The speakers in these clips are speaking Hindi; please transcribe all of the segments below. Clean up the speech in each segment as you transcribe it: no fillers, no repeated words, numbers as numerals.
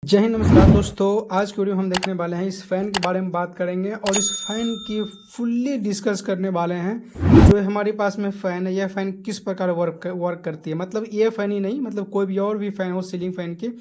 जय हिंद, नमस्कार दोस्तों। आज की वीडियो में हम देखने वाले हैं इस फ़ैन के बारे में बात करेंगे और इस फ़ैन की फुल्ली डिस्कस करने वाले हैं। जो हमारे पास में फ़ैन है, यह फ़ैन किस प्रकार वर्क करती है। मतलब ये फ़ैन ही नहीं, मतलब कोई भी और भी फ़ैन हो सीलिंग फ़ैन की,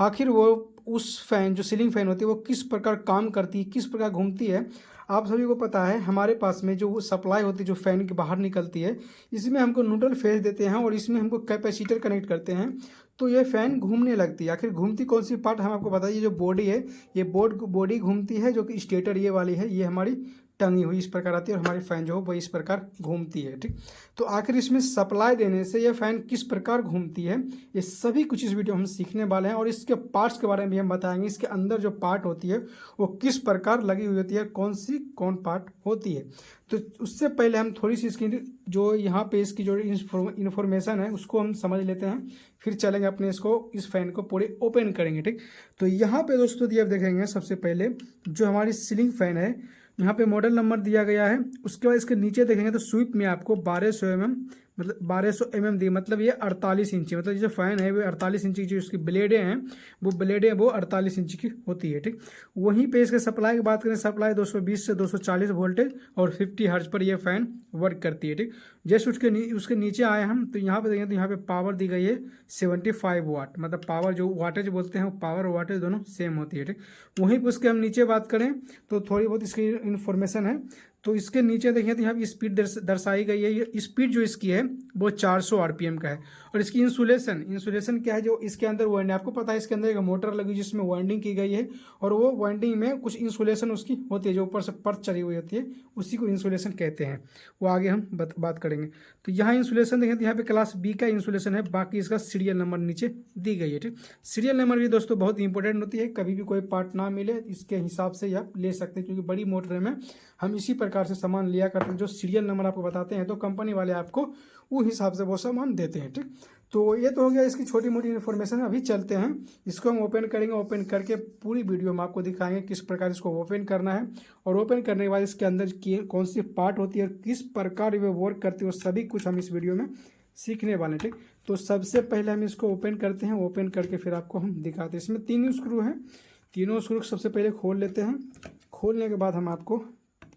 आखिर वो उस फ़ैन जो सीलिंग फ़ैन होती है वो किस प्रकार काम करती है, किस प्रकार घूमती है। आप सभी को पता है हमारे पास में जो सप्लाई होती है, जो फ़ैन के बाहर निकलती है, इसमें हमको न्यूट्रल फेज देते हैं और इसमें हमको कैपेसिटर कनेक्ट करते हैं, तो ये फ़ैन घूमने लगती है। आखिर घूमती कौन सी पार्ट हम आपको बताइए। जो बॉडी है, ये बॉडी घूमती है, जो कि स्टेटर ये वाली है, ये हमारी टंगी हुई इस प्रकार आती है और हमारी फ़ैन जो है वो इस प्रकार घूमती है। ठीक, तो आखिर इसमें सप्लाई देने से यह फ़ैन किस प्रकार घूमती है, ये सभी कुछ इस वीडियो में हम सीखने वाले हैं और इसके पार्ट्स के बारे में भी हम बताएंगे। इसके अंदर जो पार्ट होती है वो किस प्रकार लगी हुई होती है, कौन पार्ट होती है। तो उससे पहले हम थोड़ी सी इसकी जो यहाँ पे इसकी जो इन्फॉर्मेशन है उसको हम समझ लेते हैं, फिर चलेंगे अपने इस फ़ैन को पूरे ओपन करेंगे। ठीक, तो यहाँ पे दोस्तों आप देखेंगे सबसे पहले जो हमारी सीलिंग फ़ैन है, यहाँ पे मॉडल नंबर दिया गया है। उसके बाद इसके नीचे देखेंगे तो स्वीप में आपको 1200 mm, मतलब 1200 mm दी, मतलब ये 48 इंची, मतलब ये जो फ़ैन है वो 48 इंची की जो इसकी ब्लेडें हैं, वो 48 इंची की होती है। ठीक, वहीं पे इसके सप्लाई की बात करें, सप्लाई 220 से 240 वोल्टेज और 50 हर्ट्ज पर ये फ़ैन वर्क करती है। ठीक, जैसे उसके नीचे आए हम तो यहाँ पे देखेंगे तो यहाँ पे पावर दी गई है 75 वाट, मतलब पावर जो वाटेज बोलते हैं वो पावर और वाटेज दोनों सेम होती है। ठीक, वहीं पर उसके हम नीचे बात करें तो थोड़ी बहुत इसकी इन्फॉर्मेशन है। तो इसके नीचे देखें तो यहाँ पे स्पीड दर्शाई गई है। ये स्पीड जो इसकी है वो 400 आरपीएम का है। और इसकी इंसुलेशन क्या है, जो इसके अंदर वाइंडिंग, आपको पता है इसके अंदर एक मोटर लगी जिसमें वाइंडिंग की गई है और वो वाइंडिंग में कुछ इंसुलेशन उसकी होती है, जो ऊपर से परत चढ़ी हुई होती है, उसी को इंसुलेशन कहते हैं। वो आगे हम बात करेंगे। तो यहाँ इंसुलेशन देखें तो यहाँ पे क्लास बी का इंसुलेशन है, बाकी इसका सीरियल नंबर नीचे दी गई है। ठीक, सीरियल नंबर भी दोस्तों बहुत इंपॉर्टेंट होती है, कभी भी कोई पार्ट ना मिले इसके हिसाब से आप ले सकते हैं, क्योंकि बड़ी मोटर में हम इसी प्रकार से सामान लिया करते हैं। जो सीरियल नंबर आपको बताते हैं तो कंपनी वाले आपको वो हिसाब से वो सामान देते हैं। ठीक, तो ये तो हो गया इसकी छोटी मोटी इन्फॉर्मेशन। अभी चलते हैं, इसको हम ओपन करेंगे। ओपन करके पूरी वीडियो में आपको दिखाएंगे किस प्रकार इसको ओपन करना है और ओपन करने के बाद इसके अंदर कौन सी पार्ट होती है और किस प्रकार ये वर्क करती है, वो सभी कुछ हम इस वीडियो में सीखने वाले हैं। ठीक, तो सबसे पहले हम इसको ओपन करते हैं। ओपन करके फिर आपको हम दिखाते हैं। इसमें 3 स्क्रू हैं, तीनों स्क्रू सबसे पहले खोल लेते हैं। खोलने के बाद हम आपको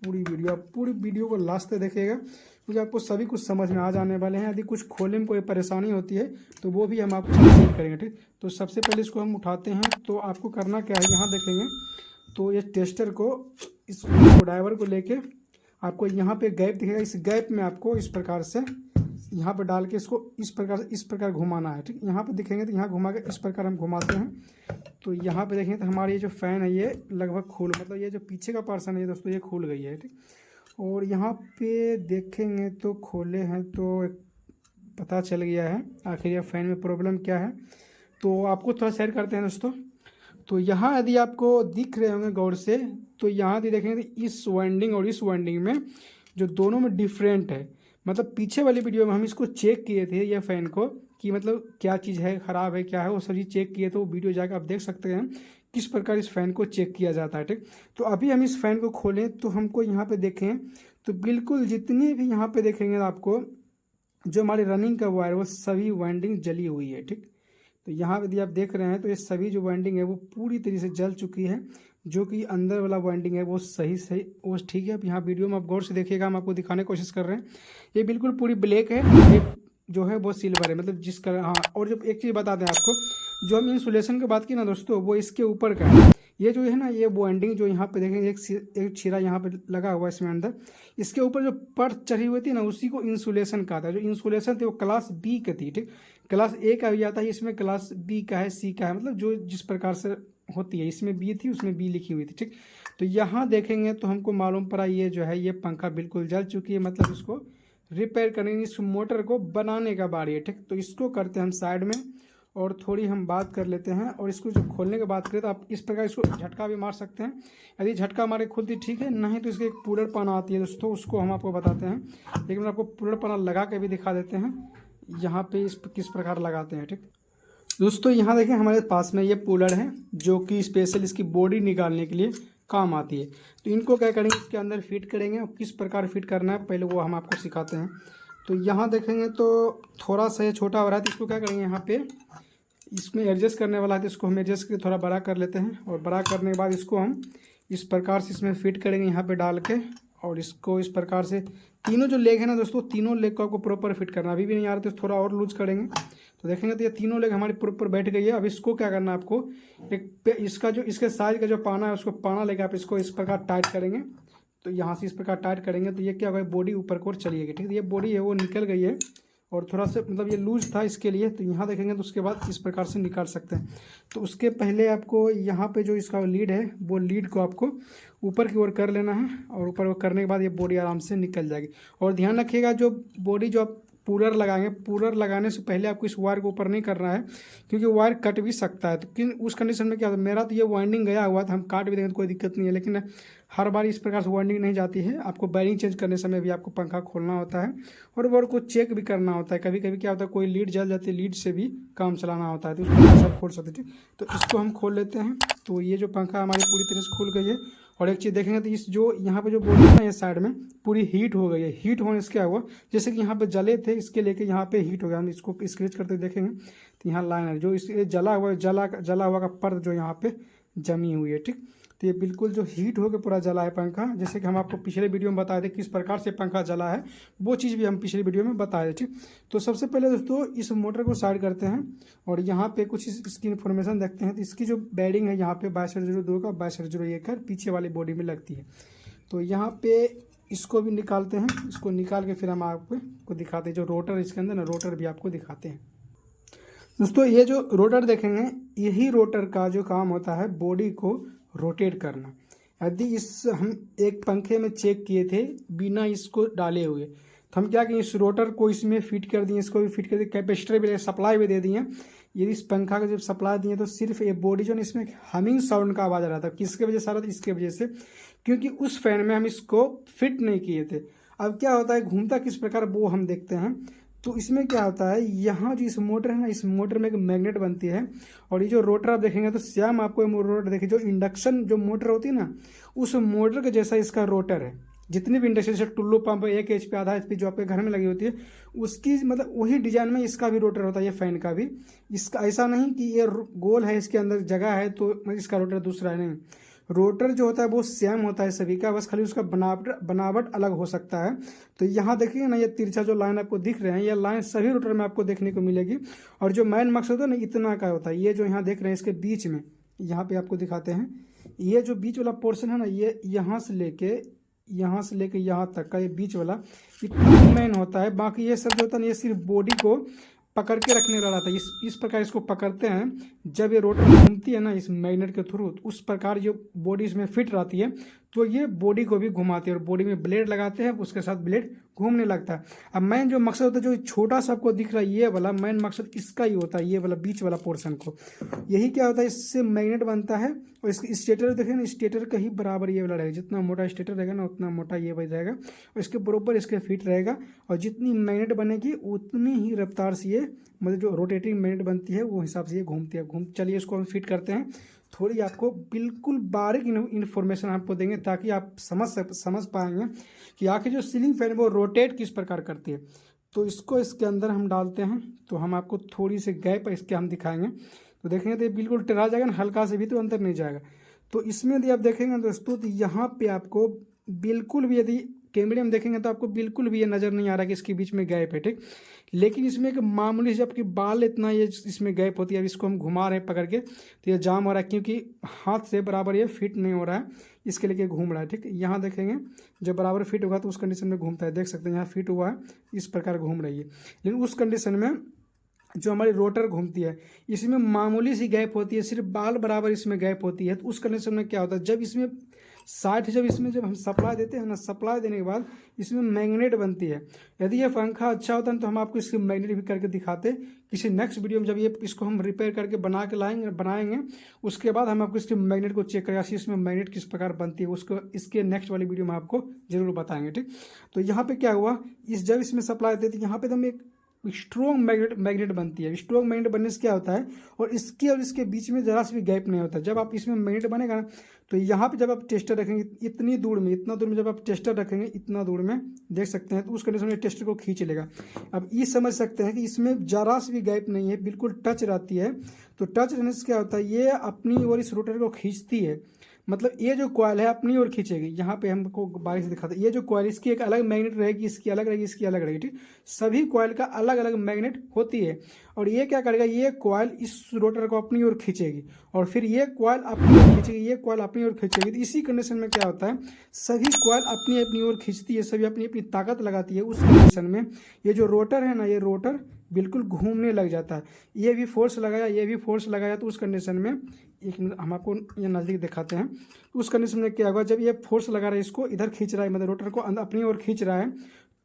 पूरी वीडियो को लास्ट तक देखिएगा, क्योंकि आपको सभी कुछ समझ में आ जाने वाले हैं। यदि कुछ खोलने में कोई परेशानी होती है तो वो भी हम आपको सॉल्व करेंगे। ठीक, तो सबसे पहले इसको हम उठाते हैं। तो आपको करना क्या है, यहाँ देखेंगे तो ये टेस्टर को, इस ड्राइवर को लेके आपको यहाँ पे गैप दिखेगा, इस गैप में आपको इस प्रकार से यहाँ पे डाल के इसको इस प्रकार घुमाना है। ठीक, यहाँ पे दिखेंगे तो यहाँ घुमा के इस प्रकार हम घुमाते हैं। तो यहाँ पे देखेंगे तो हमारी ये जो फ़ैन है ये लगभग मतलब ये जो पीछे का पर्सन है दोस्तों ये खुल गई है। ठीक, और यहाँ पे देखेंगे तो खोले हैं तो पता चल गया है आखिर ये फ़ैन में प्रॉब्लम क्या है। तो आपको थोड़ा शेयर करते हैं दोस्तों। तो यहाँ यदि आपको दिख रहे होंगे गौर से, तो यहाँ यदि देखेंगे तो इस वाइंडिंग और इस वाइंडिंग में जो दोनों में डिफरेंट है, मतलब पीछे वाली वीडियो में हम इसको चेक किए थे ये फ़ैन को, कि मतलब क्या चीज़ है, ख़राब है, क्या है, वो सभी चेक किए। तो वीडियो जाकर आप देख सकते हैं किस प्रकार इस फ़ैन को चेक किया जाता है। ठीक, तो अभी हम इस फ़ैन को खोलें तो हमको यहाँ पे देखें तो बिल्कुल जितनी भी यहाँ पे देखेंगे आपको जो हमारी रनिंग का वायर वो सभी वाइंडिंग जली हुई है। ठीक, तो यहाँ यदि आप देख रहे हैं तो ये सभी जो वाइंडिंग है वो पूरी तरीके से जल चुकी है। जो कि अंदर वाला वाइंडिंग है वो सही वो ठीक है। अब यहाँ वीडियो में आप गौर से देखिएगा, हम आपको दिखाने की कोशिश कर रहे हैं। ये बिल्कुल पूरी ब्लैक है, ये जो है वो सिल्वर है, मतलब जिस कलर। हाँ, और जब एक चीज़ बता दें आपको, जो हम इंसुलेशन की बात की ना दोस्तों, वो इसके ऊपर का है। ये जो है ना, ये वाइंडिंग जो यहाँ पे देखेंगे एक छिरा यहाँ पे लगा हुआ है इसमें अंदर, इसके ऊपर जो परत चढ़ी हुई थी ना उसी को इंसुलेशन कहा था। जो इंसुलेशन थी वो क्लास बी का थी। ठीक, क्लास ए का भी आता है, इसमें क्लास बी का है, सी का है, मतलब जो जिस प्रकार से होती है। इसमें बी थी, उसमें बी लिखी हुई थी। ठीक, तो यहाँ देखेंगे तो हमको मालूम पड़ा ये जो है ये पंखा बिल्कुल जल चुकी है, मतलब इसको रिपेयर करने, इस मोटर को बनाने का बारी है। ठीक, तो इसको करते हैं हम साइड में और थोड़ी हम बात कर लेते हैं। और इसको जो खोलने की बात करें तो आप इस प्रकार इसको झटका भी मार सकते हैं। यदि झटका मारे खुलती ठीक है, नहीं तो इसकी एक पुलर पाना आती है दोस्तों, उसको हम आपको बताते हैं। लेकिन आपको पुलर पाना लगा के भी दिखा देते हैं यहाँ पे इस किस प्रकार लगाते हैं। ठीक, दोस्तों यहाँ देखें हमारे पास में ये पुलर है जो कि स्पेशल इसकी बॉडी निकालने के लिए काम आती है। तो इनको क्या करेंगे, इसके अंदर फिट करेंगे और किस प्रकार फिट करना है पहले वो हम आपको सिखाते हैं। तो यहाँ देखेंगे तो थोड़ा सा ये छोटा हो रहा है, तो इसको क्या करेंगे, यहाँ पे इसमें एडजस्ट करने वाला है, तो इसको हम एडजस्ट करके थोड़ा बड़ा कर लेते हैं। और बड़ा करने के बाद इसको हम इस प्रकार से इसमें फिट करेंगे यहाँ पे डाल के। और इसको इस प्रकार से तीनों जो लेग है ना दोस्तों, तीनों लेग को आपको प्रॉपर फिट करना। अभी भी नहीं आ रहा तो थोड़ा और लूज करेंगे तो देखेंगे तो ये तीनों लेग हमारी प्रॉपर बैठ गई है। अब इसको क्या करना है आपको, इसका जो इसके साइज का जो पाना है उसको पाना लेके आप इसको इस प्रकार टाइट करेंगे। तो यहाँ से इस प्रकार टाइट करेंगे तो ये क्या होगा, बॉडी ऊपर को चलिएगी। ठीक है, ये बॉडी है वो निकल गई है और थोड़ा सा मतलब ये लूज था इसके लिए, तो यहाँ देखेंगे तो उसके बाद इस प्रकार से निकाल सकते हैं। तो उसके पहले आपको यहाँ पे जो इसका लीड है वो लीड को आपको ऊपर की ओर कर लेना है। और ऊपर वो करने के बाद ये बॉडी आराम से निकल जाएगी। और ध्यान रखिएगा जो बॉडी जो आप पूलर लगाएंगे, पूलर लगाने से पहले आपको इस वायर को ऊपर नहीं करना है, क्योंकि वायर कट भी सकता है। तो किन उस कंडीशन में क्या होता है, मेरा तो ये वाइंडिंग गया हुआ था, हम काट भी देंगे तो कोई दिक्कत नहीं है, लेकिन हर बार इस प्रकार से वाइंडिंग नहीं जाती है। आपको बैरिंग चेंज करने समय भी आपको पंखा खोलना होता है और वायर को चेक भी करना होता है। कभी कभी क्या होता है, कोई लीड जल जाती है, लीड से भी काम चलाना होता है, तो उसको सब खोल सकते हैं। तो इसको हम खोल लेते हैं। तो ये जो पंखा हमारी पूरी तरह से खुल गई है। और एक चीज़ देखेंगे तो इस जो यहाँ पे जो बॉडी है ना, ये साइड में पूरी हीट हो गई है। हीट होने से क्या हुआ, जैसे कि यहाँ पे जले थे, इसके लेके यहाँ पे हीट हो गया। हम इसको स्क्रैच करते देखेंगे तो यहाँ लाइन है जो इस जला हुआ का परत जो यहाँ पे जमी हुई है। ठीक, तो ये बिल्कुल जो हीट होकर पूरा जला है पंखा, जैसे कि हम आपको पिछले वीडियो में बताए थे किस प्रकार से पंखा जला है, वो चीज़ भी हम पिछले वीडियो में बताए थे। ठीक, तो सबसे पहले दोस्तों इस मोटर को साइड करते हैं और यहाँ पे कुछ इसकी इन्फॉर्मेशन देखते हैं। तो इसकी जो बैरिंग है यहाँ पे 2202 का 2201 का पीछे वाली बॉडी में लगती है। तो यहाँ पे इसको भी निकालते हैं। इसको निकाल के फिर हम आपको दिखाते हैं जो रोटर इसके अंदर ना, रोटर भी आपको दिखाते हैं। दोस्तों ये जो रोटर देखेंगे, यही रोटर का जो काम होता है बॉडी को रोटेट करना। यदि इस हम एक पंखे में चेक किए थे बिना इसको डाले हुए, तो हम क्या किए, इस रोटर को इसमें फिट कर दिए, इसको भी फिट कर दिए, कैपेसिटर भी सप्लाई भी दे दिए। यदि इस पंखा का जब सप्लाई दिए तो सिर्फ ये बॉडी जो है इसमें हमिंग साउंड का आवाज़ आ रहा था। किसके वजह से आ रहा था, इसके वजह से, क्योंकि उस फैन में हम इसको फिट नहीं किए थे। अब क्या होता है, घूमता किस प्रकार वो हम देखते हैं। तो इसमें क्या होता है, यहाँ जो इस मोटर है ना, इस मोटर में एक मैग्नेट बनती है। और ये जो रोटर आप देखेंगे तो श्याम आपको रोटर देखिए, जो इंडक्शन जो मोटर होती है ना, उस मोटर के जैसा इसका रोटर है। जितनी भी इंडक्शन जैसे टुल्लू पंप 1 HP आधा HP जो आपके घर में लगी होती है, उसकी मतलब वही डिजाइन में इसका भी रोटर होता है, ये फैन का भी। इसका ऐसा नहीं कि ये गोल है, इसके अंदर जगह है तो इसका रोटर दूसरा है, नहीं। रोटर जो होता है वो सेम होता है सभी का, बस खाली उसका बनावट अलग हो सकता है। तो यहाँ देखिए ना, ये तिरछा जो लाइन आपको दिख रहे हैं, ये लाइन सभी रोटर में आपको देखने को मिलेगी। और जो मेन मकसद होता है ना, इतना का होता है। ये जो यहाँ देख रहे हैं इसके बीच में, यहाँ पे आपको दिखाते हैं, ये जो बीच वाला पोर्शन है ना, ये यहाँ से लेके यहाँ तक का ये बीच वाला इतना मेन होता है। बाकी ये सब जो होता है ना, ये सिर्फ बॉडी को पकड़ के रखने वाला था। इस प्रकार इसको पकड़ते हैं, जब ये रोटर घूमती है ना इस मैग्नेट के थ्रू, उस प्रकार जो बॉडी इसमें फिट रहती है तो ये बॉडी को भी घुमाती है। और बॉडी में ब्लेड लगाते हैं, उसके साथ ब्लेड घूमने लगता है। अब मेन जो मकसद होता है, जो छोटा सा आपको दिख रहा है ये वाला, मेन मकसद इसका ही होता है, ये वाला बीच वाला पोर्शन को। यही क्या होता है, इससे मैग्नेट बनता है। और इसके स्टेटर देखें ना, स्टेटर का ही बराबर ये वाला रहेगा। जितना मोटा स्टेटर रहेगा ना, उतना मोटा ये वाला रहेगा और इसके बराबर इसके फिट रहेगा। और जितनी मैग्नेट बनेगी उतनी ही रफ्तार से ये मतलब जो रोटेटिंग मैग्नेट बनती है वो हिसाब से ये घूमती है। चलिए इसको हम फिट करते हैं। थोड़ी आपको बिल्कुल बारीक इन्फॉर्मेशन आपको देंगे ताकि आप समझ पाएंगे कि आखिर जो सीलिंग फैन वो रोटेट किस प्रकार करती है। तो इसको इसके अंदर हम डालते हैं, तो हम आपको थोड़ी सी गैप इसके हम दिखाएंगे। तो देखेंगे तो ये बिल्कुल टेढ़ा जाएगा ना, हल्का से भी तो अंदर नहीं जाएगा। तो इसमें यदि आप देखेंगे दोस्तों, तो यहाँ पे आपको बिल्कुल भी, यदि कैमरे में देखेंगे तो आपको बिल्कुल भी ये नज़र नहीं आ रहा कि इसके बीच में गैप है। ठीक, लेकिन इसमें एक मामूली से आपकी बाल इतना ये इसमें गैप होती है। अब इसको हम घुमा रहे हैं पकड़ के, तो ये जाम हो रहा है क्योंकि हाथ से बराबर ये फिट नहीं हो रहा है, इसके लिए घूम रहा है। ठीक, यहाँ देखेंगे जब बराबर फिट होगा तो उस कंडीशन में घूमता है। देख सकते हैं यहाँ फिट हुआ है, इस प्रकार घूम रही है। लेकिन उस कंडीशन में जो हमारी रोटर घूमती है, इसमें मामूली सी गैप होती है, सिर्फ बाल बराबर इसमें गैप होती है। तो उस कंडीशन में क्या होता है, जब इसमें जब हम सप्लाई देते हैं ना, सप्लाई देने के बाद इसमें मैग्नेट बनती है। यदि ये पंखा अच्छा होता है तो हम आपको इसकी मैग्नेट भी करके दिखाते किसी नेक्स्ट वीडियो में। जब ये इसको हम रिपेयर करके बनाएंगे उसके बाद हम आपको इसके मैग्नेट को चेक करेंगे, इसमें मैग्नेट किस प्रकार बनती है, उसको इसके नेक्स्ट वाली वीडियो में आपको जरूर बताएंगे। ठीक, तो यहाँ पे क्या हुआ, जब इसमें सप्लाई देते यहाँ पे तो हम एक स्ट्रॉन्ग मैग्नेट बनती है। स्ट्रॉन्ग मैग्नेट बनने से क्या होता है, और इसके बीच में ज़रा सा भी गैप नहीं होता। जब आप इसमें मैग्नेट बनेगा ना, तो यहाँ पे जब आप टेस्टर रखेंगे इतनी दूर में, इतना दूर में जब आप टेस्टर रखेंगे इतना दूर में, देख सकते हैं, तो उस कंडीशन में टेस्टर को खींच लेगा। अब ये समझ सकते हैं कि इसमें ज़रा सा भी गैप नहीं है, बिल्कुल टच रहती है। तो टच रहने से क्या होता है, ये अपनी ओर इस रोटर को खींचती है। मतलब ये जो कॉइल है अपनी ओर खींचेगी। यहाँ पे हमको बारीक से दिखाते हैं, ये जो कॉइल, इसकी एक अलग मैग्नेट रहेगी, इसकी अलग रहेगी, इसकी अलग रहेगी, ठीक। सभी कॉइल का अलग अलग मैग्नेट होती है। और ये क्या करेगा, ये कॉइल इस रोटर को अपनी ओर खींचेगी, और फिर ये कॉइल अपनी ओर खींचेगी, ये कॉइल अपनी ओर खींचेगी। तो इसी कंडीशन में क्या होता है, सभी कॉइल अपनी अपनी ओर खींचती है, सभी अपनी अपनी ताकत लगाती है। उस कंडीशन में ये जो रोटर है ना, ये रोटर बिल्कुल घूमने लग जाता है। ये भी फोर्स लगाया, ये भी फोर्स लगाया, तो उस कंडीशन में एक मिनट हम आपको ये नज़दीक दिखाते हैं। उस कंडीशन में क्या होगा, जब ये फोर्स लगा रहा है, इसको इधर खींच रहा है, मतलब रोटर को अपनी ओर खींच रहा है,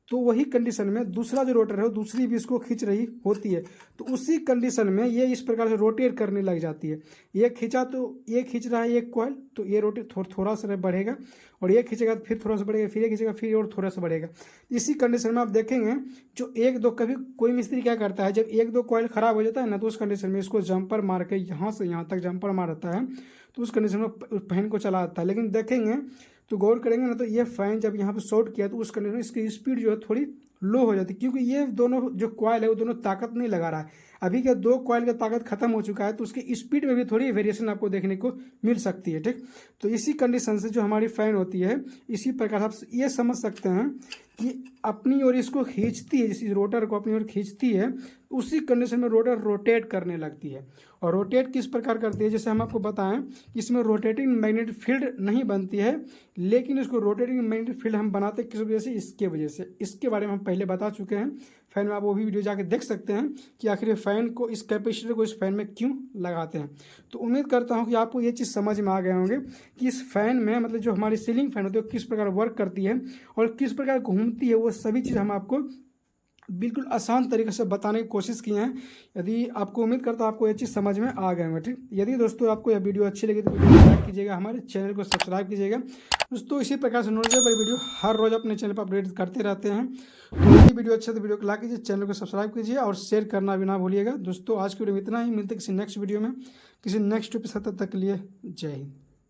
तो वही कंडीशन में दूसरा जो रोटर है वो दूसरी भी इसको खींच रही होती है। तो उसी कंडीशन में ये इस प्रकार से रोटेट करने लग जाती है। ये खींचा तो ये खींच रहा है एक कॉइल, तो ये रोटेट थोड़ा सा बढ़ेगा, और ये खींचेगा तो फिर थोड़ा सा बढ़ेगा, फिर ये खींचेगा फिर और थोड़ा सा बढ़ेगा। इसी कंडीशन में आप देखेंगे, जो एक दो, कभी कोई मिस्त्री क्या करता है, जब एक दो कॉइल खराब हो जाता है ना, तो उस कंडीशन में इसको जंपर मार के यहाँ से यहाँ तक जंपर मारता है, तो उस कंडीशन में फैन को चलाता है। लेकिन देखेंगे तो गौर करेंगे ना, तो ये फैन जब यहाँ पे शॉर्ट किया, तो उस कंडीशन में इसकी स्पीड जो है थोड़ी लो हो जाती है, क्योंकि ये दोनों जो कॉइल है वो दोनों ताकत नहीं लगा रहा है। अभी क्या दो कॉइल का ताकत खत्म हो चुका है, तो उसकी स्पीड में भी थोड़ी वेरिएशन आपको देखने को मिल सकती है, ठीक। तो इसी कंडीशन से जो हमारी फैन होती है, इसी प्रकार आप ये समझ सकते हैं कि अपनी ओर इसको खींचती है, जिस रोटर को अपनी ओर खींचती है, उसी कंडीशन में रोटर रोटेट करने लगती है। और रोटेट किस प्रकार करती है, जैसे हम आपको बताएं कि इसमें रोटेटिंग मैग्नेटिक फील्ड नहीं बनती है, लेकिन इसको रोटेटिंग मैग्नेटिक फील्ड हम बनाते हैं किस वजह से, इसके वजह से। इसके बारे में हम पहले बता चुके हैं फैन में, आप वो भी वीडियो जाके देख सकते हैं कि आखिर ये फैन को, इस कैपेसिटर को इस फैन में क्यों लगाते हैं। तो उम्मीद करता हूँ कि आपको ये चीज़ समझ में आ गए होंगे कि इस फैन में, मतलब जो हमारी सीलिंग फैन होती है, वो किस प्रकार वर्क करती है और किस प्रकार घूमती है। वो सभी चीज़ हम आपको बिल्कुल आसान तरीके से बताने की कोशिश की हैं। यदि आपको, उम्मीद करता हूँ आपको ये चीज़ समझ में आ गए होंगे, ठीक। यदि दोस्तों आपको यह वीडियो अच्छी लगी तो वीडियो को लाइक कीजिएगा, हमारे चैनल को सब्सक्राइब कीजिएगा। दोस्तों इसी प्रकार से नॉलेजेबल वीडियो हर रोज़ अपने चैनल पर अपडेट करते रहते हैं। तो यदि वीडियो अच्छा तो वीडियो को लाइक कीजिए, चैनल को सब्सक्राइब कीजिए और शेयर करना भी ना भूलिएगा। दोस्तों आज की वीडियो में इतना ही, मिलते किसी नेक्स्ट वीडियो में किसी नेक्स्ट टॉपिक से, तब तक के लिए जय हिंद।